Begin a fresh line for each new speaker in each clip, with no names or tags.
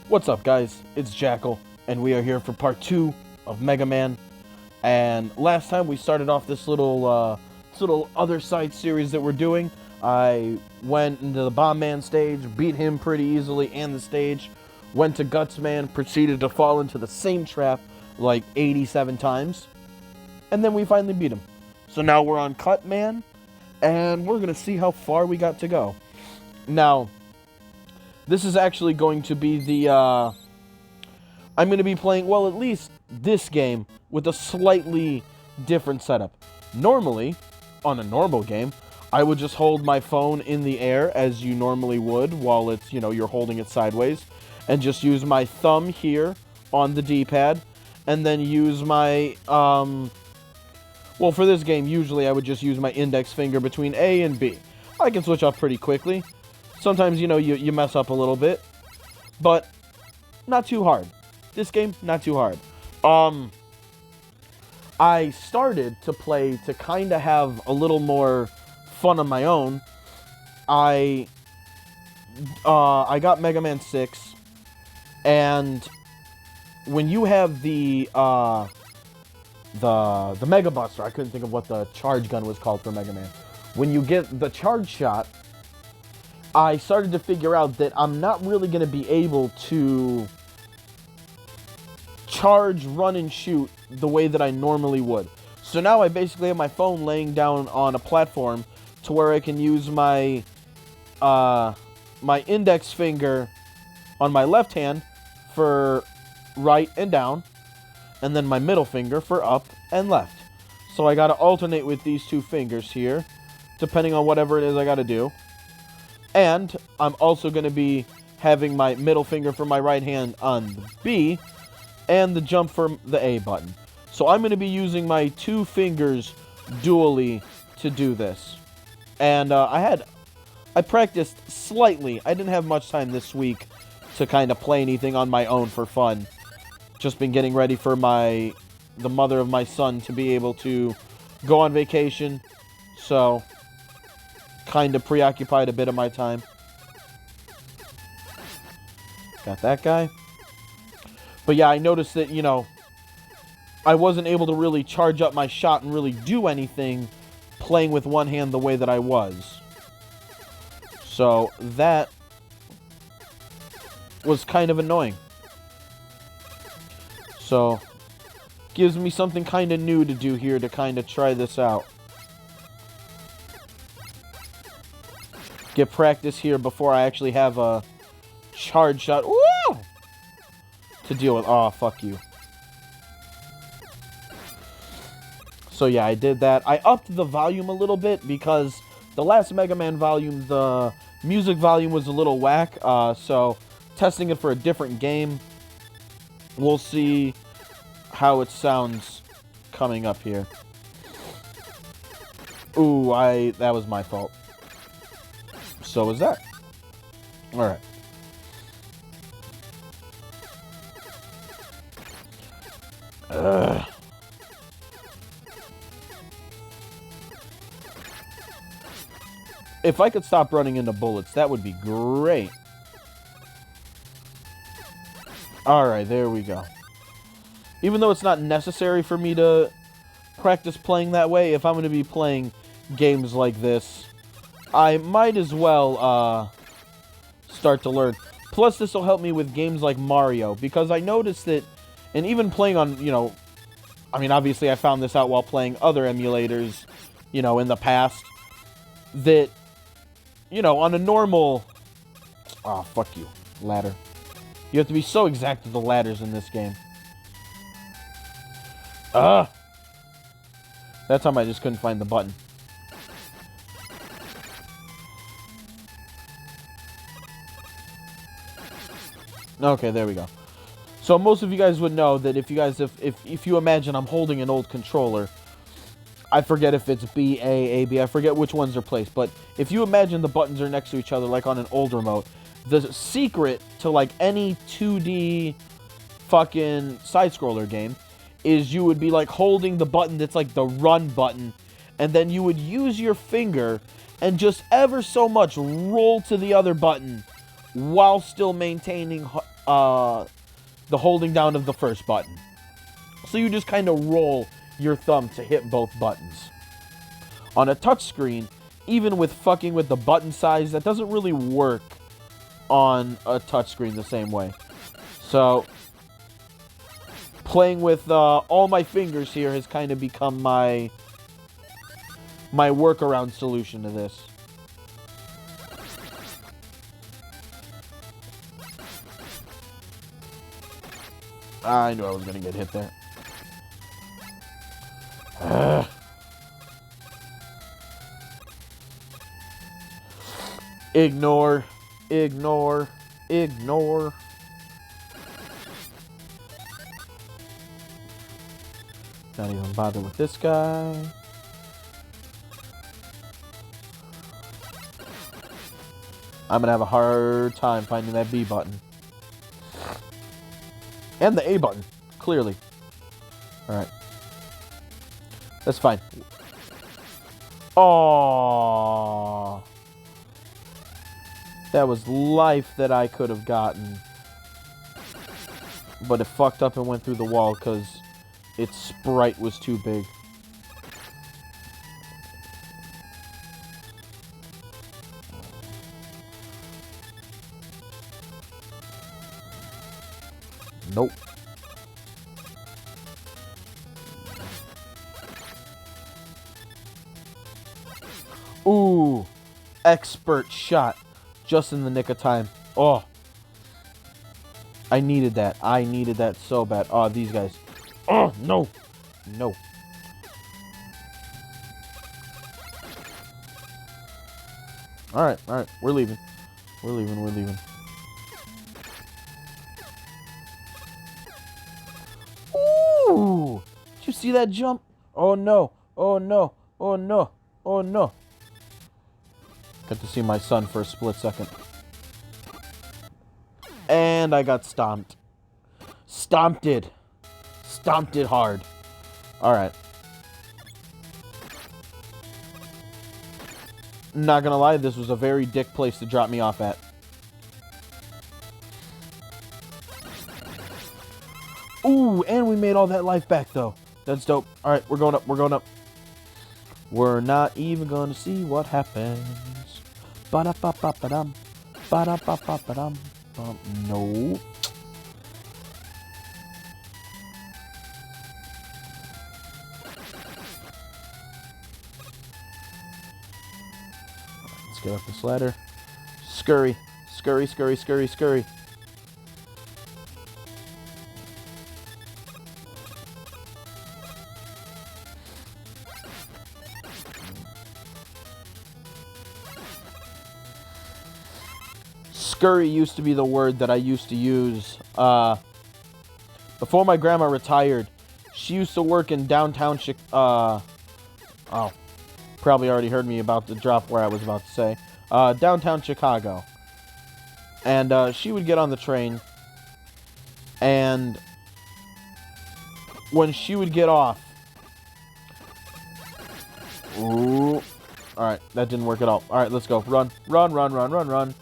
What's up, guys? It's Jackal, and we are here for part 2 of Megaman. And last time we started off this little other side series that we're doing. I went into the Bomb Man stage, beat him pretty easily and the stage, went to Guts Man, proceeded to fall into the same trap like 87 times, and then we finally beat him. So now we're on Cut Man, and we're going to see how far we got to go. Now, this is actually going to be the, I'm going to be playing, well, at least this game with a slightly different setup. Normally, on a normal game, I would just hold my phone in the air as you normally would while it's, you're holding it sideways, and just use my thumb here on the D-pad, and then use my, well, for this game, usually I would just use my index finger between A and B. I can switch off pretty quickly. Sometimes, you mess up a little bit, but not too hard. This game, not too hard. I started to play to kind of have a little more fun on my own. I got Mega Man 6, and when you have the Mega Buster, I couldn't think of what the charge gun was called for Mega Man. When you get the charge shot, I started to figure out that I'm not really going to be able to charge, run, and shoot the way that I normally would. So now I basically have my phone laying down on a platform to where I can use my my index finger on my left hand for right and down, and then my middle finger for up and left. So I got to alternate with these two fingers here, depending on whatever it is I got to do. And I'm also going to be having my middle finger for my right hand on the B, and the jump for the A button. So I'm going to be using my two fingers dually to do this. And I practiced slightly. I didn't have much time this week to kind of play anything on my own for fun. Just been getting ready for the mother of my son to be able to go on vacation. So, kind of preoccupied a bit of my time. Got that guy. But yeah, I noticed that, I wasn't able to really charge up my shot and really do anything playing with one hand the way that I was. So, that was kind of annoying. So, gives me something kind of new to do here to kind of try this out. Get practice here before I actually have a charge shot. Woo! To deal with. Oh, fuck you. So yeah, I did that. I upped the volume a little bit because the last Mega Man volume, the music volume was a little whack. So testing it for a different game. We'll see how it sounds coming up here. Ooh, that was my fault. So was that. Alright. If I could stop running into bullets, that would be great. Alright, there we go. Even though it's not necessary for me to practice playing that way, if I'm going to be playing games like this, I might as well start to learn. Plus, this will help me with games like Mario, because I noticed that, and even playing on, I mean, obviously I found this out while playing other emulators, in the past, that, on a normal, oh, fuck you, ladder. You have to be so exact with the ladders in this game. That time I just couldn't find the button. Okay, there we go. So most of you guys would know that if you imagine I'm holding an old controller, I forget if it's B, A, B, I forget which ones are placed, but if you imagine the buttons are next to each other like on an old remote, the secret to like any 2D fucking side-scroller game is you would be like holding the button that's like the run button, and then you would use your finger and just ever so much roll to the other button while still maintaining the holding down of the first button. So you just kind of roll your thumb to hit both buttons. On a touchscreen, even with fucking with the button size, that doesn't really work on a touchscreen the same way. So, playing with all my fingers here has kind of become my workaround solution to this. I knew I was going to get hit there. Ignore. Ignore. Ignore. Not even bother with this guy. I'm gonna have a hard time finding that B button. And the A button, clearly. Alright. That's fine. Aww. That was life that I could have gotten. But it fucked up and went through the wall because its sprite was too big. Nope. Ooh. Expert shot. Just in the nick of time. Oh. I needed that. I needed that so bad. Oh, these guys. Oh, no. No. Alright, alright. We're leaving. We're leaving, we're leaving. Ooh! Did you see that jump? Oh, no. Oh, no. Oh, no. Oh, no. Got to see my son for a split second. And I got stomped. Stomped it. Stomped it hard. Alright. Not gonna lie, this was a very dick place to drop me off at. Ooh, and we made all that life back, though. That's dope. Alright, we're going up, we're going up. We're not even gonna see what happens. Ba-da-ba-ba-ba-dum. Ba-da-ba-ba-ba-dum. No. Let's get up this ladder. Scurry. Scurry, scurry, scurry, scurry. Scurry used to be the word that I used to use before my grandma retired. She used to work in downtown oh, probably already heard me about the drop where I was about to say. Downtown Chicago. And she would get on the train, and when she would get off... Ooh. Alright, that didn't work at all. Alright, let's go. Run, run, run, run, run, run.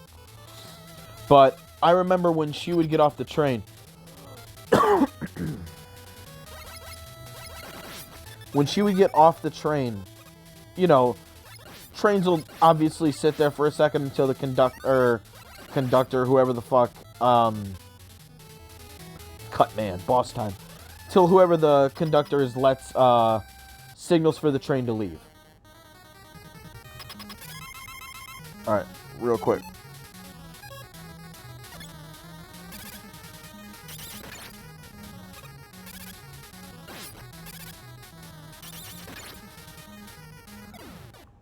But I remember when she would get off the train. When she would get off the train, you know, trains will obviously sit there for a second until the conductor, whoever the fuck, cut man, boss time. Till whoever the conductor is lets, signals for the train to leave. Alright, real quick.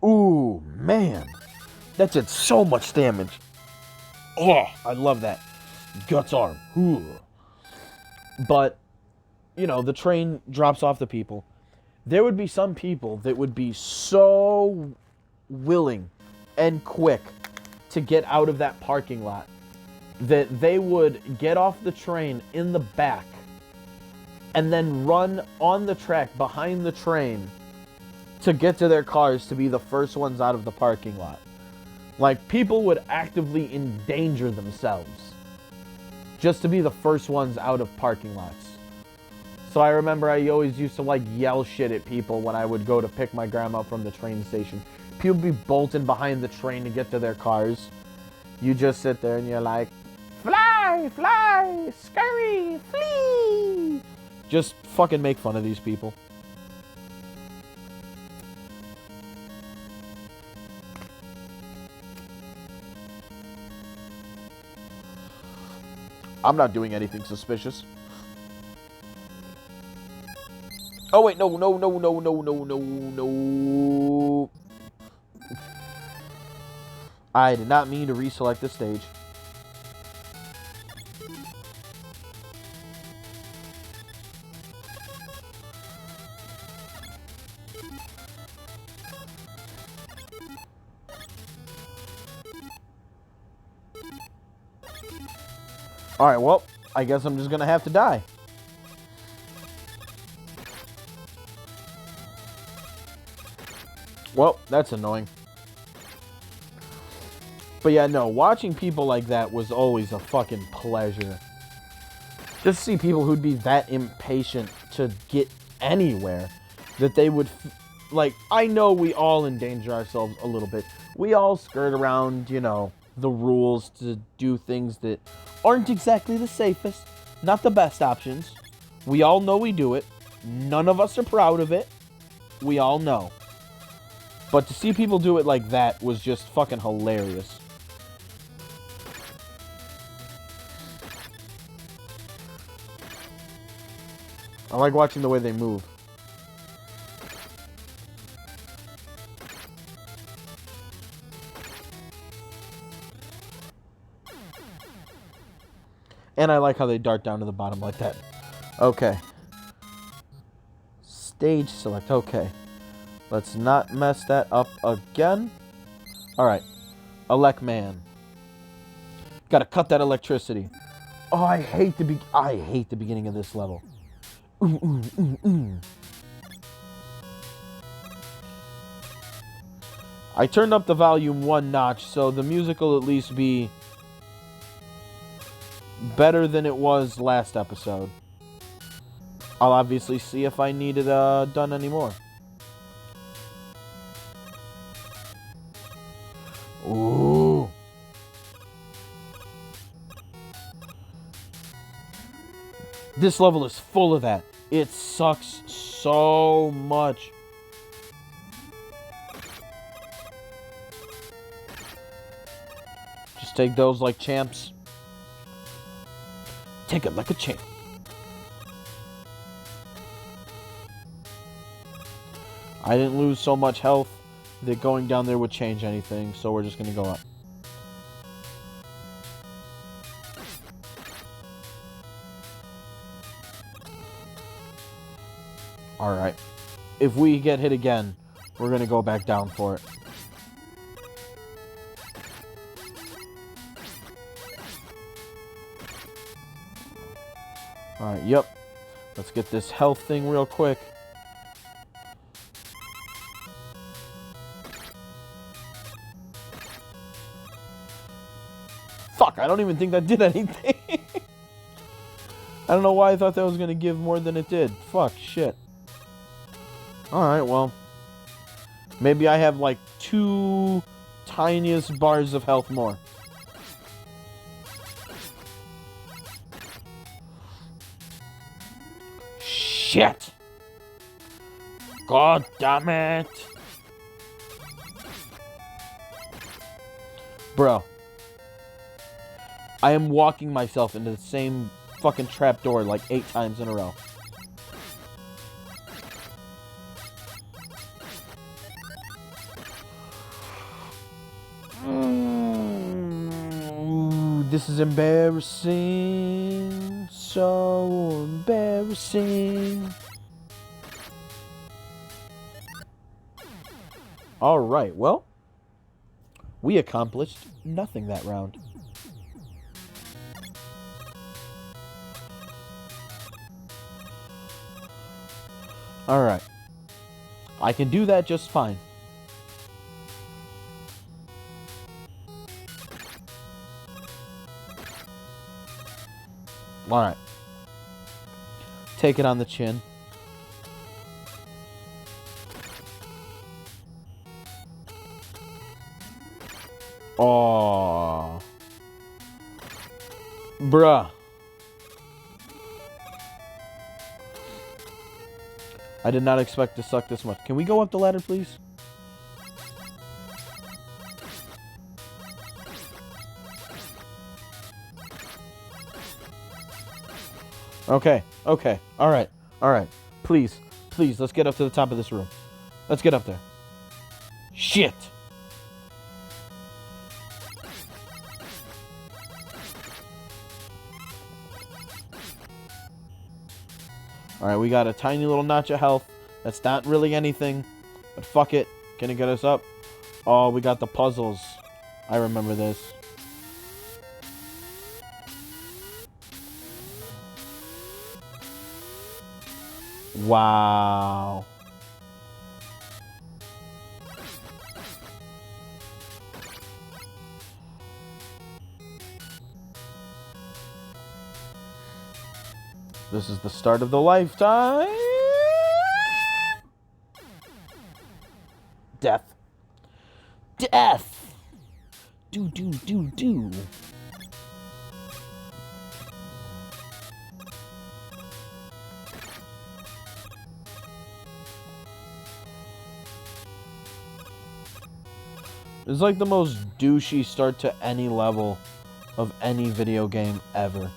Ooh, man. That did so much damage. Oh, I love that. Guts arm. Ooh. But, you know, the train drops off the people. There would be some people that would be so willing and quick to get out of that parking lot that they would get off the train in the back and then run on the track behind the train to get to their cars to be the first ones out of the parking lot. Like, people would actively endanger themselves just to be the first ones out of parking lots. So I remember I always used to like yell shit at people when I would go to pick my grandma from the train station. People be bolting behind the train to get to their cars. You just sit there and you're like, fly, fly, scurry, flee. Just fucking make fun of these people. I'm not doing anything suspicious. Oh, wait, no. I did not mean to reselect the stage. Alright, well, I guess I'm just gonna have to die. Well, that's annoying. But yeah, no, watching people like that was always a fucking pleasure. Just to see people who'd be that impatient to get anywhere that they would, like, I know we all endanger ourselves a little bit. We all skirt around, you know, the rules to do things that aren't exactly the safest, not the best options. We all know we do it. None of us are proud of it. We all know. But to see people do it like that was just fucking hilarious. I like watching the way they move. And I like how they dart down to the bottom like that. Okay. Stage select. Okay. Let's not mess that up again. Alright. Elect man. Gotta cut that electricity. Oh, I hate the beginning of this level. I turned up the volume one notch, so the music will at least be better than it was last episode. I'll obviously see if I need it done anymore. Ooh. This level is full of that. It sucks so much. Just take those like champs. Take it like a champ. I didn't lose so much health that going down there would change anything, so we're just going to go up. Alright. If we get hit again, we're going to go back down for it. Alright, yep. Let's get this health thing real quick. Fuck, I don't even think that did anything. I don't know why I thought that was going to give more than it did. Fuck, shit. Alright, well. Maybe I have like 2 tiniest bars of health more. Shit! God damn it! Bro. I am walking myself into the same fucking trapdoor like 8 times in a row. This is embarrassing. So embarrassing. Alright, well. We accomplished nothing that round. Alright. I can do that just fine. Alright. Take it on the chin. Oh, bruh. I did not expect to suck this much. Can we go up the ladder, please? Okay, okay. Alright, alright. Please, please, let's get up to the top of this room. Let's get up there. Shit! Alright, we got a tiny little notch of health. That's not really anything, but fuck it. Can it get us up? Oh, we got the puzzles. I remember this. Wow. This is the start of the lifetime. Death. Death. Do. It's like the most douchey start to any level of any video game ever.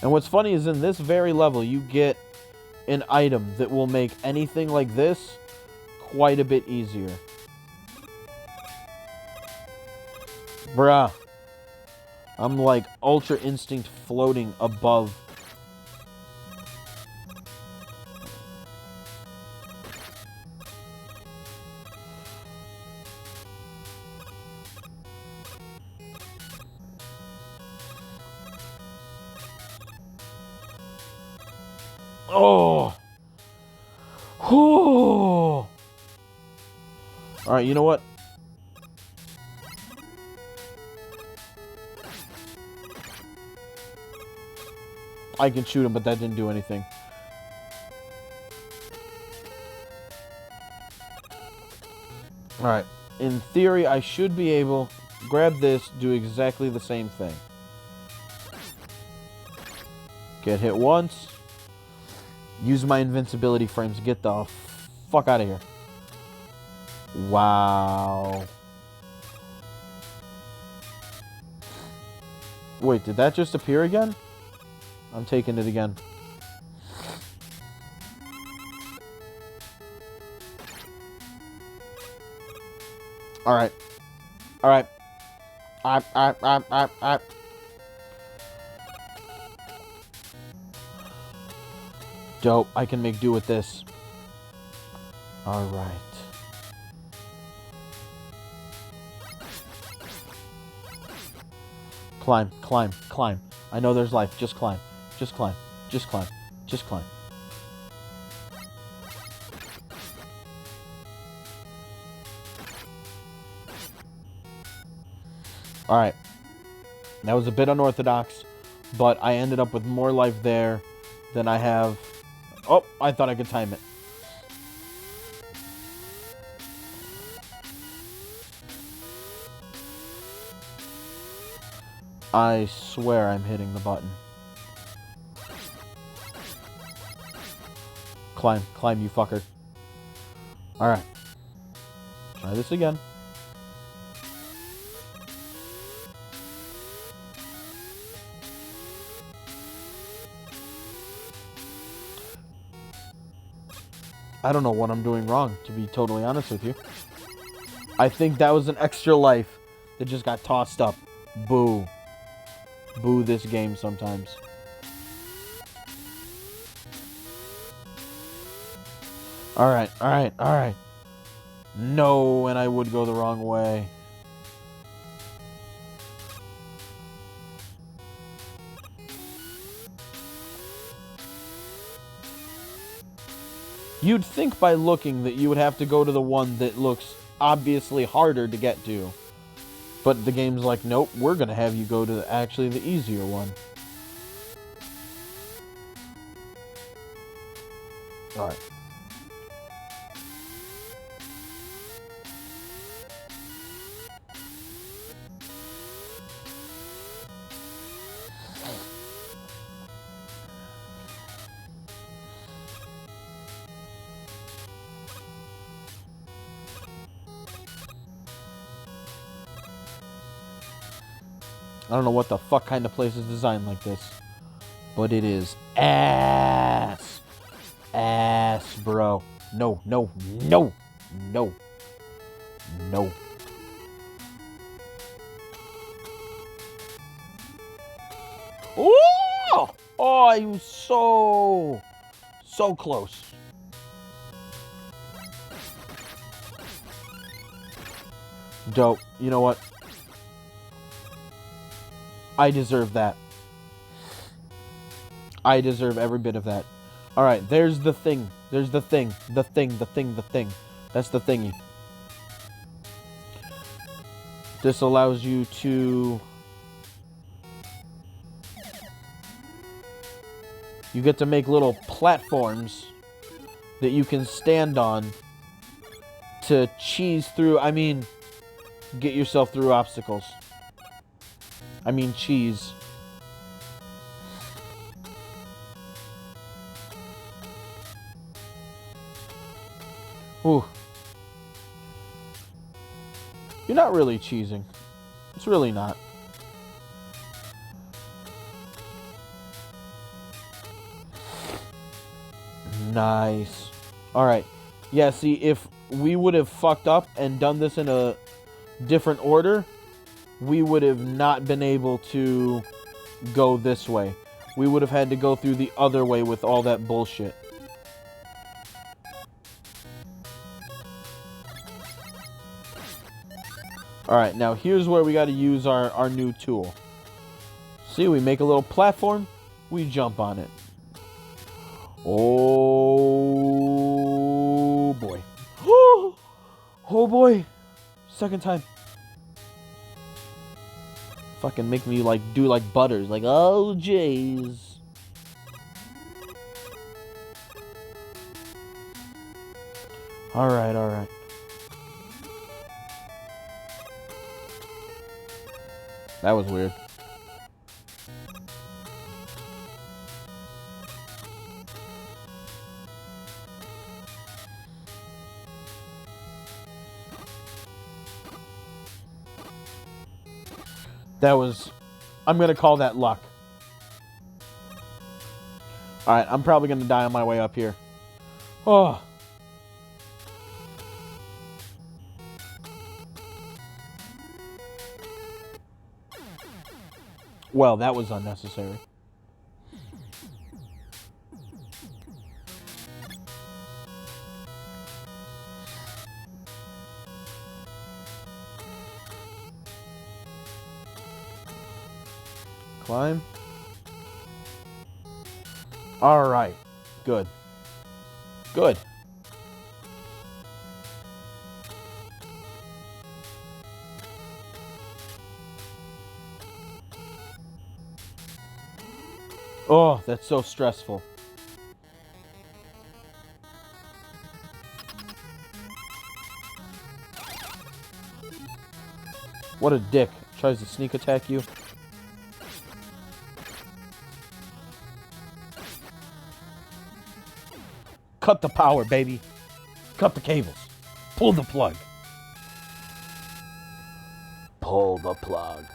And what's funny is in this very level, you get an item that will make anything like this quite a bit easier. Bruh. I'm like Ultra Instinct floating above. Oh. Oh. Alright, you know what? I can shoot him, but that didn't do anything. Alright. In theory, I should be able to grab this, do exactly the same thing. Get hit once. Use my invincibility frames. Get the fuck out of here. Wow. Wait, did that just appear again? I'm taking it again. Alright. Alright. Dope. I can make do with this. Alright. Climb, climb, climb. I know there's life. Just climb. Just climb. Just climb. Just climb. Alright. That was a bit unorthodox, but I ended up with more life there than I have. Oh, I thought I could time it. I swear I'm hitting the button. Climb, climb, you fucker. Alright. Try this again. I don't know what I'm doing wrong, to be totally honest with you. I think that was an extra life that just got tossed up. Boo. Boo this game sometimes. Alright, alright, alright. No, and I would go the wrong way. You'd think by looking that you would have to go to the one that looks obviously harder to get to. But the game's like, nope, we're going to have you go to actually the easier one. Alright. I don't know what the fuck kind of place is designed like this. But it is ass. Ass, bro. No, no, no, no, no. Oh! Oh, he was so close. Dope. You know what? I deserve that. I deserve every bit of that. Alright, there's the thing. There's the thing. The thing. That's the thingy. This allows you to... You get to make little platforms that you can stand on to cheese through. I mean, get yourself through obstacles. I mean, cheese. Ooh. You're not really cheesing. It's really not. Nice. Alright. Yeah, see, if we would have fucked up and done this in a different order, we would have not been able to go this way. We would have had to go through the other way with all that bullshit. Alright, now here's where we got to use our new tool. See, we make a little platform, we jump on it. Oh boy. Oh boy. Second time. Fucking make me like do like butters. Like, oh jeez. Alright, alright. That was weird. That was... I'm gonna call that luck. Alright, I'm probably gonna die on my way up here. Oh. Well, that was unnecessary. Climb. All right. Good. Good. Oh, that's so stressful. What a dick. Tries to sneak attack you. Cut the power, baby. Cut the cables. Pull the plug. Pull the plug.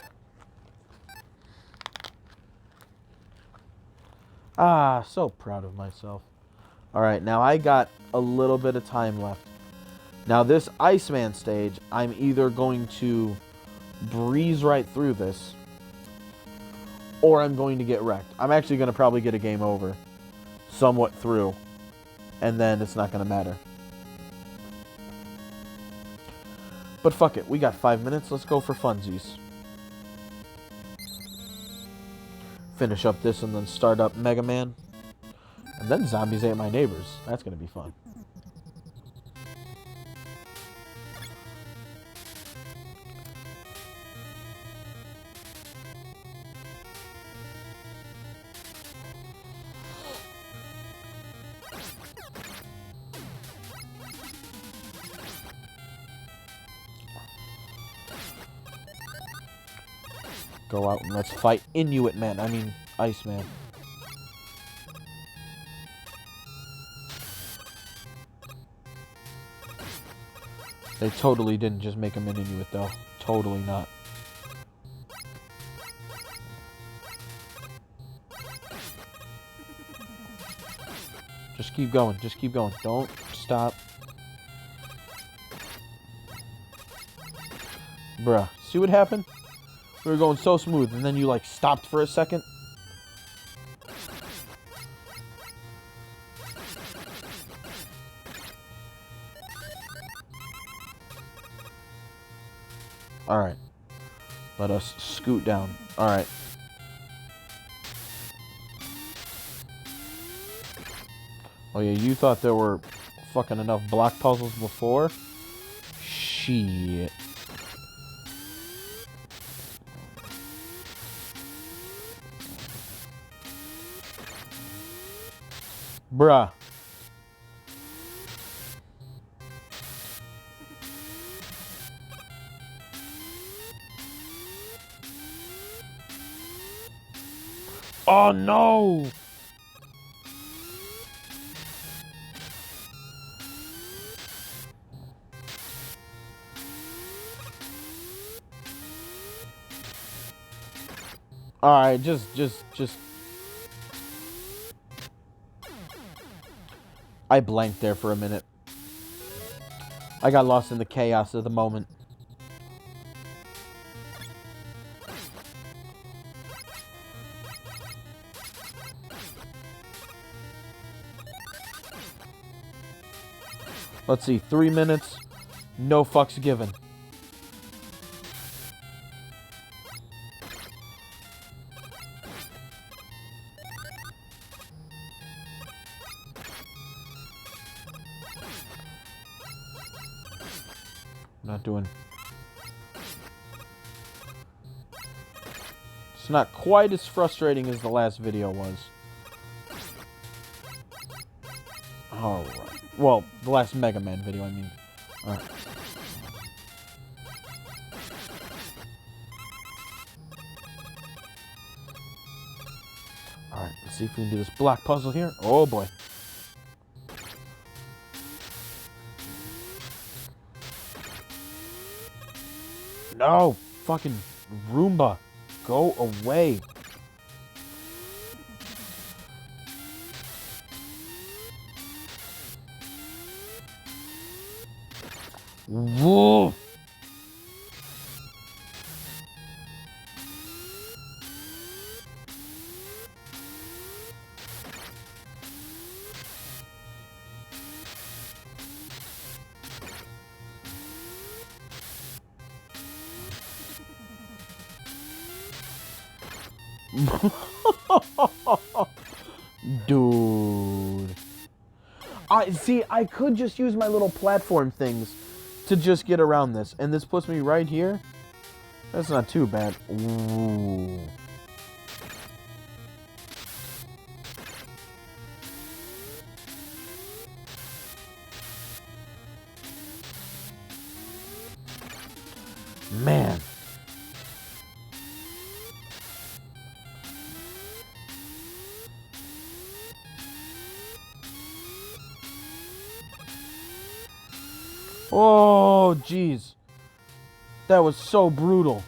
Ah, so proud of myself. Alright, now I got a little bit of time left. Now this Iceman stage, I'm either going to breeze right through this, or I'm going to get wrecked. I'm actually going to probably get a game over somewhat through, and then it's not going to matter. But fuck it, we got 5 minutes. Let's go for funsies. Finish up this and then start up Megaman. And then Zombies Ate My Neighbors. That's going to be fun. Go out and let's fight Inuit Man. I mean, Iceman. They totally didn't just make him an Inuit, though. Totally not. Just keep going. Just keep going. Don't stop. Bruh. See what happened? We were going so smooth, and then you, like, stopped for a second. Alright. Let us scoot down. Alright. Oh yeah, you thought there were fucking enough block puzzles before? Shit. Bruh. Oh no! Alright, just... I blanked there for a minute. I got lost in the chaos of the moment. Let's see, 3 minutes, no fucks given. Not doing... It's not quite as frustrating as the last video was. Alright. Well, the last Megaman video, I mean. Alright. Alright, let's see if we can do this block puzzle here. Oh boy. No! Fucking Roomba. Go away. Whoa! Dude. I could just use my little platform things to just get around this. And this puts me right here. That's not too bad. Ooh. Man. Oh, jeez. That was so brutal.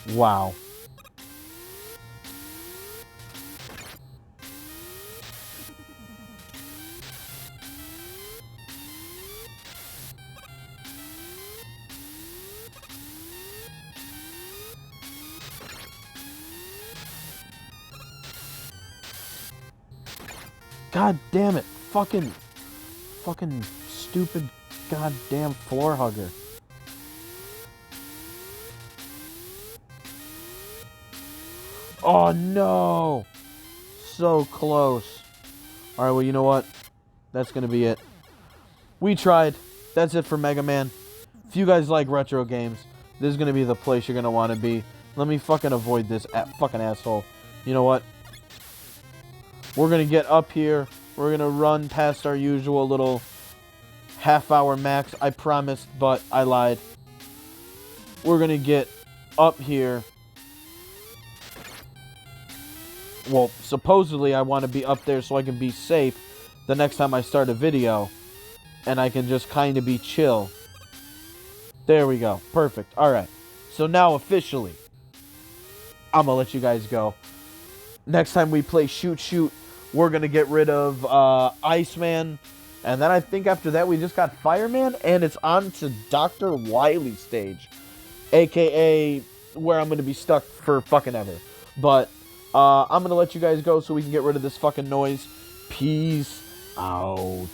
Wow. God damn it. Fucking stupid goddamn floor hugger. Oh no! So close. Alright, well, you know what? That's gonna be it. We tried. That's it for Mega Man. If you guys like retro games, this is gonna be the place you're gonna want to be. Let me fucking avoid this fucking asshole. You know what? We're gonna get up here. We're gonna run past our usual little half-hour max. I promised, but I lied. we're going to get up here. Well, supposedly I want to be up there so I can be safe the next time I start a video. And I can just kind of be chill. There we go. Perfect. Alright. So now officially, I'm going to let you guys go. Next time we play Shoot Shoot, we're going to get rid of Iceman. And then I think after that we just got Fireman. And it's on to Dr. Wily stage. AKA where I'm going to be stuck for fucking ever. But I'm going to let you guys go so we can get rid of this fucking noise. Peace out.